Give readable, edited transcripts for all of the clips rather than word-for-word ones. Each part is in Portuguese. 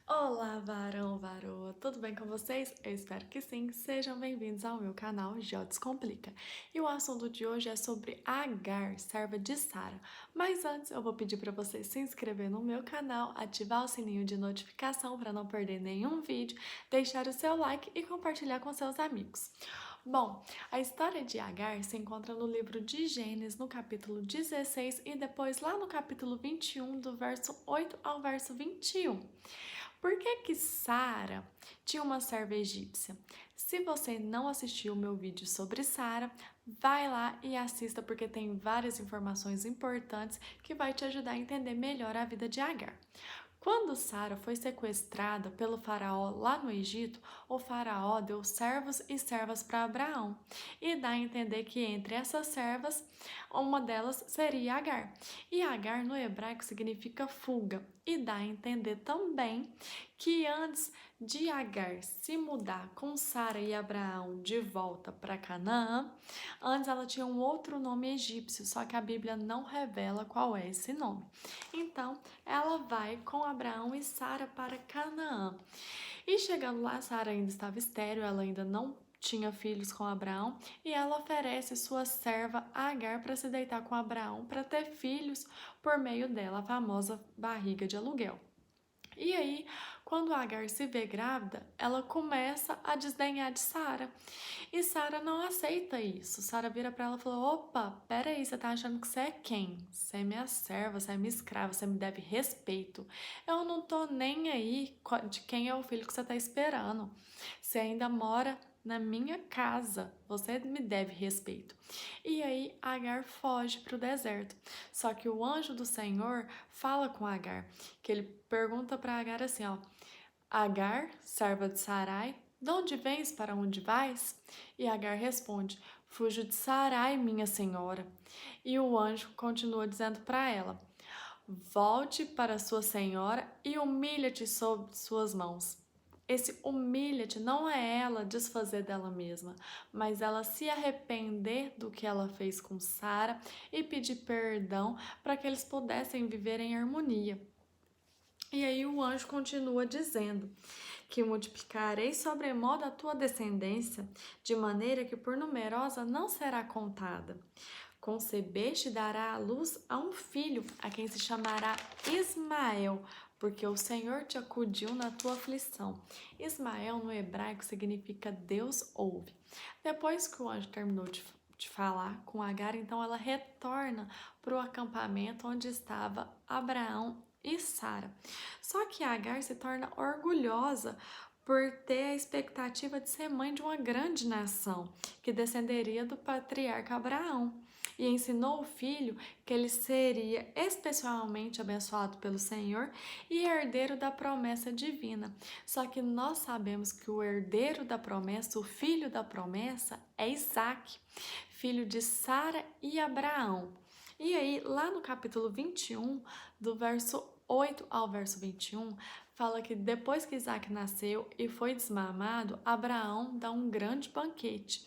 Olá, varão, varoa, tudo bem com vocês? Eu espero que sim. Sejam bem-vindos ao meu canal Jó Descomplica. E o assunto de hoje é sobre Agar, serva de Sara. Mas antes, eu vou pedir para você se inscrever no meu canal, ativar o sininho de notificação para não perder nenhum vídeo, deixar o seu like e compartilhar com seus amigos. Bom, a história de Agar se encontra no livro de Gênesis, no capítulo 16 e depois lá no capítulo 21, do verso 8 ao verso 21. Por que que Sara tinha uma serva egípcia? Se você não assistiu o meu vídeo sobre Sara, vai lá e assista porque tem várias informações importantes que vai te ajudar a entender melhor a vida de Agar. Quando Sara foi sequestrada pelo faraó lá no Egito, o faraó deu servos e servas para Abraão e dá a entender que entre essas servas, uma delas seria Agar. E Agar no hebraico significa fuga e dá a entender também que antes de Agar se mudar com Sara e Abraão de volta para Canaã, antes ela tinha um outro nome egípcio, só que a Bíblia não revela qual é esse nome. Então, ela vai com Abraão e Sara para Canaã. E chegando lá, Sara ainda estava estéril, ela ainda não tinha filhos com Abraão, e ela oferece sua serva Agar para se deitar com Abraão para ter filhos por meio dela, a famosa barriga de aluguel. E aí, quando Agar se vê grávida, ela começa a desdenhar de Sara. E Sara não aceita isso. Sara vira para ela e fala: opa, peraí, você tá achando que você é quem? Você é minha serva, você é minha escrava, você me deve respeito. Eu não tô nem aí de quem é o filho que você tá esperando. Você ainda mora na minha casa, você me deve respeito. E aí Agar foge para o deserto. Só que o anjo do Senhor fala com Agar, que ele pergunta para Agar assim, ó: Agar, serva de Sarai, de onde vens, para onde vais? E Agar responde: fujo de Sarai, minha senhora. E o anjo continua dizendo para ela: volte para sua senhora e humilha-te sob suas mãos. Esse humilha-te não é ela desfazer dela mesma, mas ela se arrepender do que ela fez com Sara e pedir perdão para que eles pudessem viver em harmonia. E aí o anjo continua dizendo que multiplicarei sobremodo a tua descendência, de maneira que por numerosa não será contada. Concebeste e dará à luz a um filho, a quem se chamará Ismael, porque o Senhor te acudiu na tua aflição. Ismael no hebraico significa Deus ouve. Depois que o anjo terminou de falar com Agar, então ela retorna para o acampamento onde estava Abraão e Sara. Só que Agar se torna orgulhosa por ter a expectativa de ser mãe de uma grande nação, que descenderia do patriarca Abraão, e ensinou o filho que ele seria especialmente abençoado pelo Senhor e herdeiro da promessa divina. Só que nós sabemos que o herdeiro da promessa, o filho da promessa, é Isaac, filho de Sara e Abraão. E aí, lá no capítulo 21, do verso 8 ao verso 21, fala que depois que Isaac nasceu e foi desmamado, Abraão dá um grande banquete.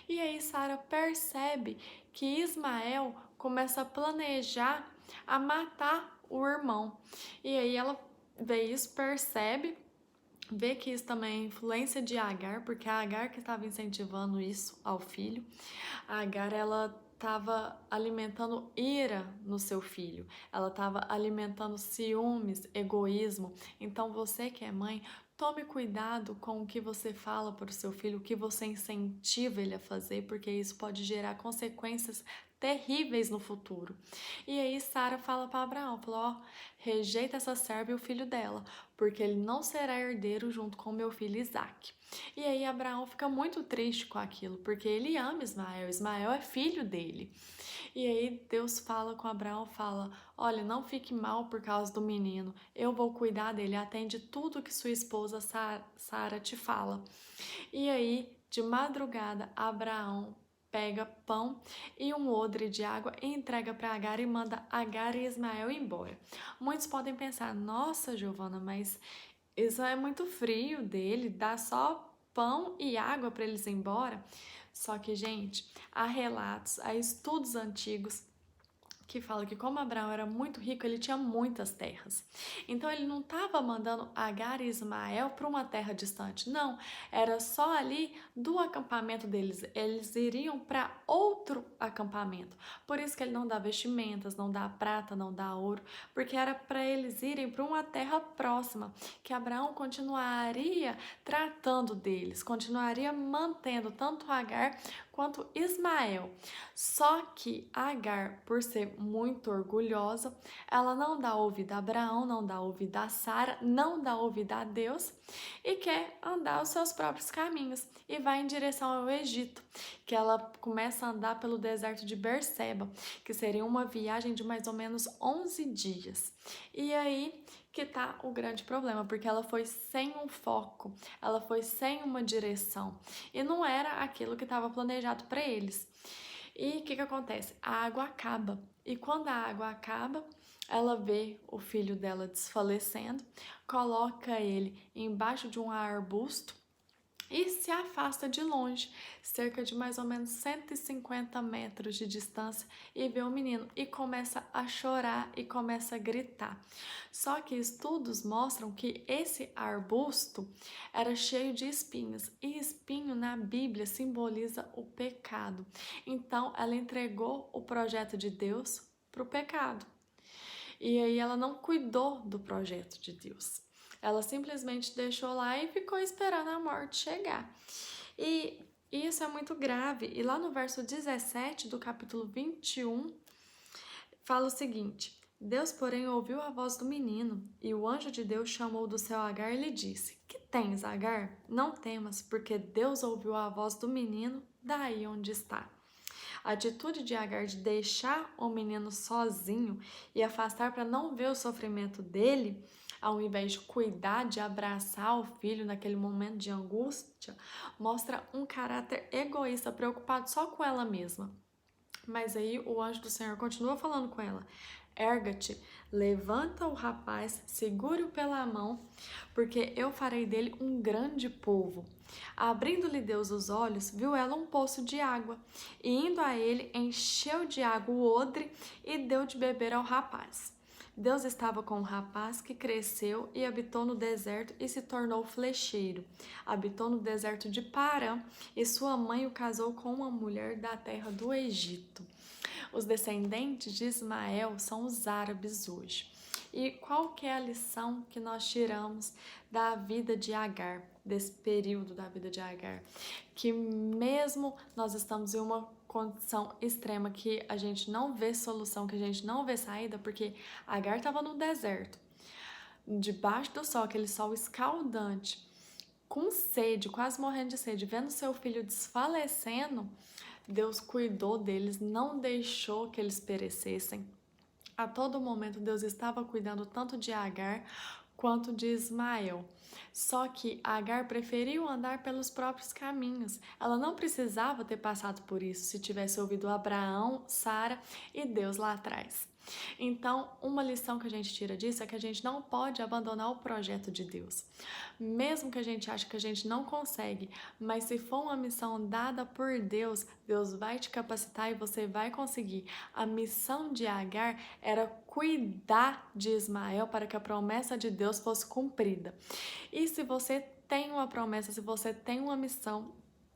E aí Sara percebe que Ismael começa a planejar a matar o irmão. E aí ela vê isso, percebe, vê que isso também é influência de Agar, porque a Agar que estava incentivando isso ao filho. A Agar, ela estava alimentando ira no seu filho, ela estava alimentando ciúmes, egoísmo. Então você que é mãe, tome cuidado com o que você fala para o seu filho, o que você incentiva ele a fazer, porque isso pode gerar consequências terríveis no futuro. E aí Sara fala para Abraão, falou: ó, rejeita essa serva e o filho dela, porque ele não será herdeiro junto com meu filho Isaque. E aí Abraão fica muito triste com aquilo, porque ele ama Ismael, Ismael é filho dele. E aí Deus fala com Abraão, fala: olha, não fique mal por causa do menino, eu vou cuidar dele, atende tudo que sua esposa Sara te fala. E aí, de madrugada, Abraão pega pão e um odre de água e entrega para Agar e manda Agar e Ismael embora. Muitos podem pensar: nossa, Giovana, mas isso é muito frio dele, dá só pão e água para eles ir embora. Só que, gente, há relatos, há estudos antigos que fala que como Abraão era muito rico, ele tinha muitas terras. Então ele não estava mandando Agar e Ismael para uma terra distante, não, era só ali do acampamento deles, eles iriam para outro acampamento. Por isso que ele não dá vestimentas, não dá prata, não dá ouro, porque era para eles irem para uma terra próxima, que Abraão continuaria tratando deles, continuaria mantendo tanto Agar quanto Ismael. Só que Agar, por ser muito orgulhosa, ela não dá ouvido a Abraão, não dá ouvido a Sara, não dá ouvido a Deus e quer andar os seus próprios caminhos e vai em direção ao Egito, que ela começa a andar pelo deserto de Berseba, que seria uma viagem de mais ou menos 11 dias. E aí que tá o grande problema, porque ela foi sem um foco, ela foi sem uma direção e não era aquilo que estava planejado para eles. E o que acontece? A água acaba. E quando a água acaba, ela vê o filho dela desfalecendo, coloca ele embaixo de um arbusto e se afasta de longe, cerca de mais ou menos 150 metros de distância, e vê o menino e começa a chorar e começa a gritar. Só que estudos mostram que esse arbusto era cheio de espinhos, e espinho na Bíblia simboliza o pecado. Então ela entregou o projeto de Deus para o pecado. E aí ela não cuidou do projeto de Deus. Ela simplesmente deixou lá e ficou esperando a morte chegar. E isso é muito grave. E lá no verso 17 do capítulo 21, fala o seguinte: Deus, porém, ouviu a voz do menino, e o anjo de Deus chamou do céu Agar e lhe disse: Que tens, Agar? Não temas, porque Deus ouviu a voz do menino daí onde está. A atitude de Agar de deixar o menino sozinho e afastar para não ver o sofrimento dele, ao invés de cuidar, de abraçar o filho naquele momento de angústia, mostra um caráter egoísta, preocupado só com ela mesma. Mas aí o anjo do Senhor continua falando com ela: Erga-te, levanta o rapaz, segure-o pela mão, porque eu farei dele um grande povo. Abrindo-lhe Deus os olhos, viu ela um poço de água, e indo a ele, encheu de água o odre e deu de beber ao rapaz. Deus estava com o rapaz que cresceu e habitou no deserto e se tornou flecheiro. Habitou no deserto de Parã e sua mãe o casou com uma mulher da terra do Egito. Os descendentes de Ismael são os árabes hoje. E qual que é a lição que nós tiramos da vida de Agar, desse período da vida de Agar? Que mesmo nós estamos em uma condição extrema, que a gente não vê solução, que a gente não vê saída, porque Agar estava no deserto, debaixo do sol, aquele sol escaldante, com sede, quase morrendo de sede, vendo seu filho desfalecendo, Deus cuidou deles, não deixou que eles perecessem. A todo momento Deus estava cuidando tanto de Agar quanto de Ismael. Só que Agar preferiu andar pelos próprios caminhos. Ela não precisava ter passado por isso se tivesse ouvido Abraão, Sara e Deus lá atrás. Então, uma lição que a gente tira disso é que a gente não pode abandonar o projeto de Deus. Mesmo que a gente ache que a gente não consegue, mas se for uma missão dada por Deus, Deus vai te capacitar e você vai conseguir. A missão de Agar era cuidar de Ismael para que a promessa de Deus fosse cumprida. E se você tem uma promessa, se você tem uma missão,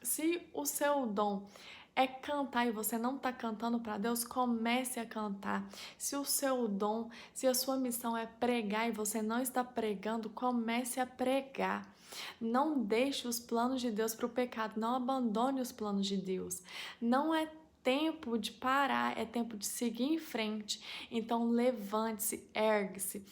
se o seu dom é cantar e você não está cantando para Deus, comece a cantar. Se o seu dom, se a sua missão é pregar e você não está pregando, comece a pregar. Não deixe os planos de Deus para o pecado, não abandone os planos de Deus. Não é tempo de parar, é tempo de seguir em frente. Então levante-se, ergue-se.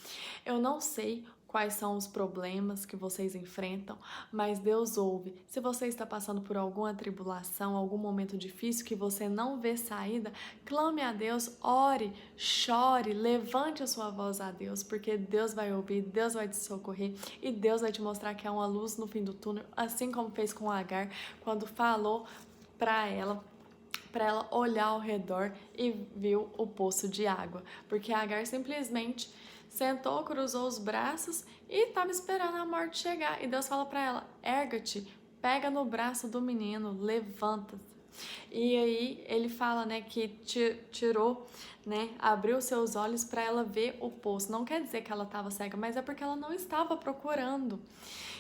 Eu não sei quais são os problemas que vocês enfrentam, mas Deus ouve. Se você está passando por alguma tribulação, algum momento difícil que você não vê saída, clame a Deus, ore, chore, levante a sua voz a Deus, porque Deus vai ouvir, Deus vai te socorrer e Deus vai te mostrar que há uma luz no fim do túnel, assim como fez com Agar, quando falou para ela olhar ao redor e viu o poço de água, porque Agar simplesmente sentou, cruzou os braços e estava esperando a morte chegar. E Deus fala para ela: erga-te, pega no braço do menino, levanta-se. E aí ele fala, né, que tirou, né, abriu seus olhos para ela ver o poço. Não quer dizer que ela estava cega, mas é porque ela não estava procurando.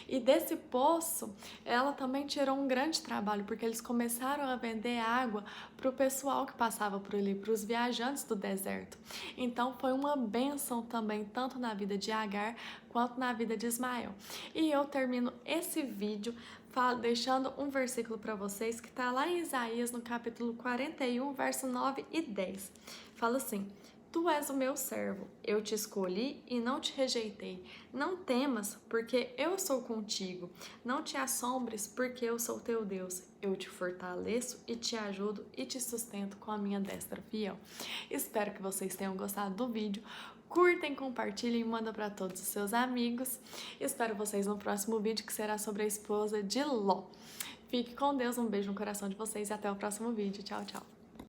E desse poço, ela também tirou um grande trabalho, porque eles começaram a vender água para o pessoal que passava por ali, para os viajantes do deserto. Então foi uma bênção também, tanto na vida de Agar quanto na vida de Ismael. E eu termino esse vídeo deixando um versículo para vocês que está lá em Isaías, no capítulo 41, verso 9 e 10. Fala assim: Tu és o meu servo, eu te escolhi e não te rejeitei. Não temas, porque eu sou contigo. Não te assombres, porque eu sou teu Deus. Eu te fortaleço e te ajudo e te sustento com a minha destra fiel. Espero que vocês tenham gostado do vídeo. Curtem, compartilhem e mandem para todos os seus amigos. Espero vocês no próximo vídeo, que será sobre a esposa de Ló. Fique com Deus, um beijo no coração de vocês e até o próximo vídeo. Tchau, tchau.